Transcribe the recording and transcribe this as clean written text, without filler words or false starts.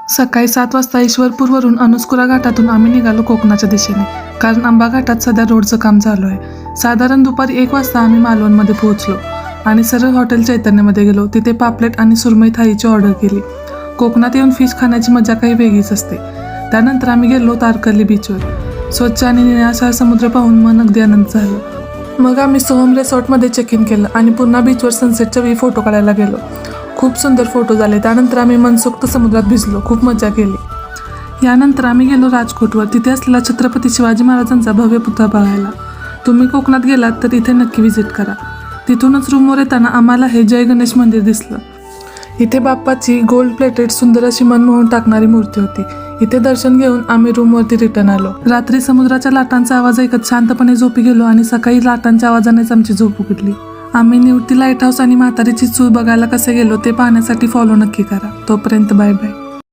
सकाळी 7 वाजता ईश्वरपूरवरून अनुस्कुरा घाटातून आम्ही निघालो कोकणाच्या दिशेने, कारण आंबा घाटात सध्या रोडचं काम चालू आहे. साधारण दुपारी 1 वाजता आम्ही मालवणमध्ये पोहोचलो आणि सरळ हॉटेल चैतन्यमध्ये गेलो. तिथे पापलेट आणि सुरमई थाळीची ऑर्डर केली. कोकणात येऊन फिश खाण्याची मजा काही वेगळीच असते. त्यानंतर आम्ही गेलो तारकर्ली बीचवर. स्वच्छ आणि निळाशार समुद्र पाहून मन अगदी आनंद झालं. मग आम्ही सोहम रिसॉर्टमध्ये चेक इन केलं आणि पुन्हा बीचवर सनसेटच्या वेळी फोटो काढायला गेलो. खूप सुंदर फोटो झाले. त्यानंतर आम्ही मनसोक्त समुद्रात भिजलो, खूप मजा केली. यानंतर आम्ही गेलो राजकोटवर. तिथे असलेला छत्रपती शिवाजी महाराजांचा भव्य पुतळा बघायला. तुम्ही कोकणात गेलात तर इथे नक्की व्हिजिट करा. तिथूनच रूमवर येताना आम्हाला हे जय गणेश मंदिर दिसलं. इथे बाप्पाची गोल्ड प्लेटेड सुंदर अशी मन मोहून टाकणारी मूर्ती होती. इथे दर्शन घेऊन आम्ही रूमवरती रिटर्न आलो. रात्री समुद्राच्या लाटांचा आवाज ऐकत शांतपणे झोपी गेलो आणि सकाळी लाटांच्या आवाजानेच आमची झोप उघडली. आम्ही निवती लाईट हाऊस आणि म्हातारीची चूल बघायला कसे गेलो ते पाहण्यासाठी फॉलो नक्की करा. तोपर्यंत बाय बाय.